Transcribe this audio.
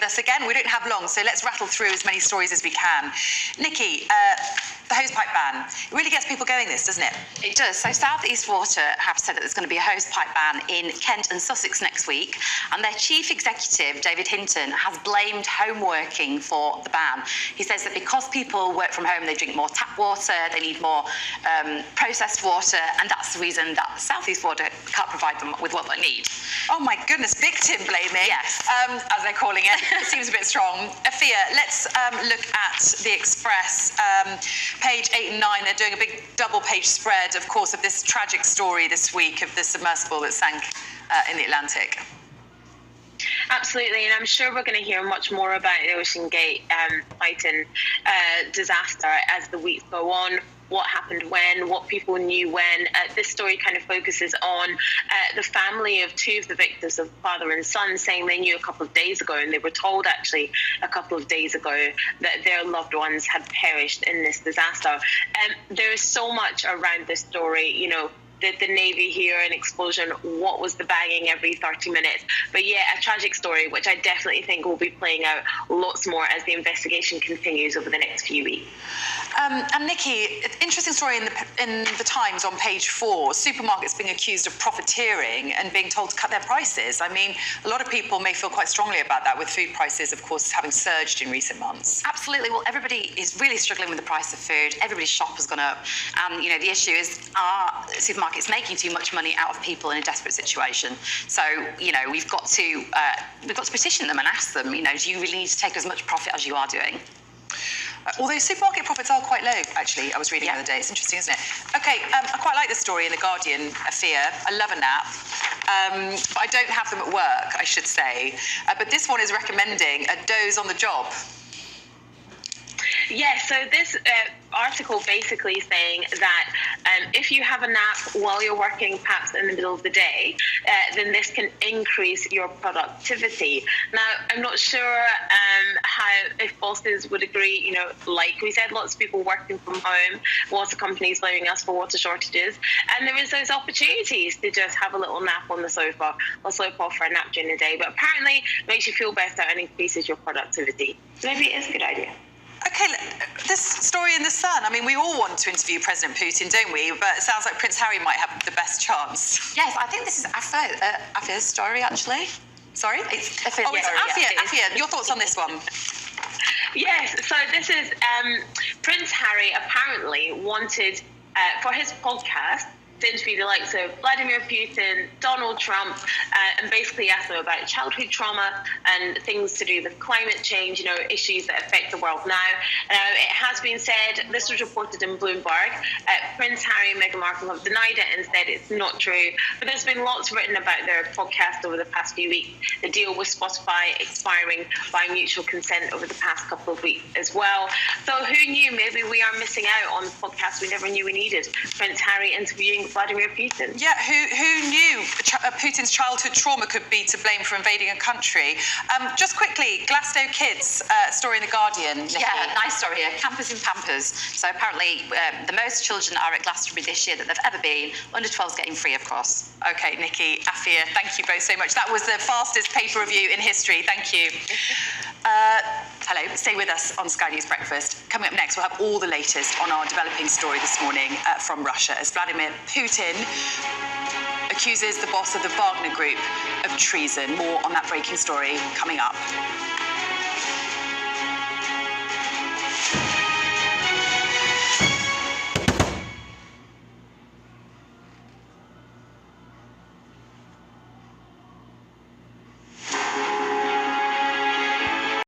us again. We don't have long, so let's rattle through as many stories as we can. Nikki, the hosepipe ban, it really gets people going, this, doesn't it? It does. So South East Water have said that there's going to be a hosepipe ban in Kent and Sussex next week, and their chief executive, David Hinton, has blamed home working for the ban. He says that because people work from home, they drink more tap water, they need more processed water, and that's the reason that South East Water can't provide them with what they need. Oh my goodness, victim blaming, yes. As they're calling it. It seems a bit strong. Afia, let's look at the Express. Page 8 and 9, they're doing a big double-page spread, of course, of this tragic story this week of the submersible that sank in the Atlantic. Absolutely, and I'm sure we're going to hear much more about the OceanGate Titan disaster as the weeks go on. What happened when, what people knew when. This story kind of focuses on the family of two of the victims, of father and son, saying they knew a couple of days ago, and they were told actually a couple of days ago, that their loved ones had perished in this disaster. There is so much around this story, you know, the Navy here, an explosion, what was the banging every 30 minutes. But yeah, a tragic story, which I definitely think will be playing out lots more as the investigation continues over the next few weeks. And Nikki, interesting story in the Times on page 4, supermarkets being accused of profiteering and being told to cut their prices. I mean, a lot of people may feel quite strongly about that, with food prices, of course, having surged in recent months. Absolutely. Well, everybody is really struggling with the price of food. Everybody's shop has gone up. And, you know, the issue is, are supermarkets making too much money out of people in a desperate situation? So, you know, we've got to petition them and ask them, you know, do you really need to take as much profit as you are doing? Although supermarket profits are quite low, actually, I was reading the other day. It's interesting, isn't it? Okay, I quite like the story in The Guardian, Afia. I love a nap. But I don't have them at work, I should say. But this one is recommending a doze on the job. Yeah, so this article basically saying that if you have a nap while you're working, perhaps in the middle of the day, then this can increase your productivity. Now, I'm not sure if bosses would agree. You know, like we said, lots of people working from home, water companies blaming us for water shortages, and there is those opportunities to just have a little nap on the sofa or slope off for a nap during the day. But apparently, it makes you feel better and increases your productivity. So maybe it is a good idea. Okay, this story in The Sun, I mean, we all want to interview President Putin, don't we? But it sounds like Prince Harry might have the best chance. Yes, I think this is Afia's story, actually. Sorry? It's Afia, your thoughts on this one? Yes, so this is Prince Harry apparently wanted, for his podcast, to interview the likes of Vladimir Putin, Donald Trump, and basically ask them about childhood trauma and things to do with climate change, you know, issues that affect the world now. It has been said, this was reported in Bloomberg, Prince Harry and Meghan Markle have denied it and said it's not true, but there's been lots written about their podcast over the past few weeks. The deal with Spotify expiring by mutual consent over the past couple of weeks as well. So who knew? Maybe we are missing out on the podcast we never knew we needed. Prince Harry interviewing Vladimir Putin. Yeah, who knew Putin's childhood trauma could be to blame for invading a country? Just quickly, Glasgow Kids, story in The Guardian. Nikki. Yeah, nice story here. Campers in Pampers. So apparently the most children are at Glastonbury this year that they've ever been. Under 12s getting free, of course. Okay, Nikki, Afia, thank you both so much. That was the fastest paper review in history. Thank you. Hello, stay with us on Sky News Breakfast. Coming up next, we'll have all the latest on our developing story this morning from Russia, as Vladimir Putin accuses the boss of the Wagner Group of treason. More on that breaking story coming up.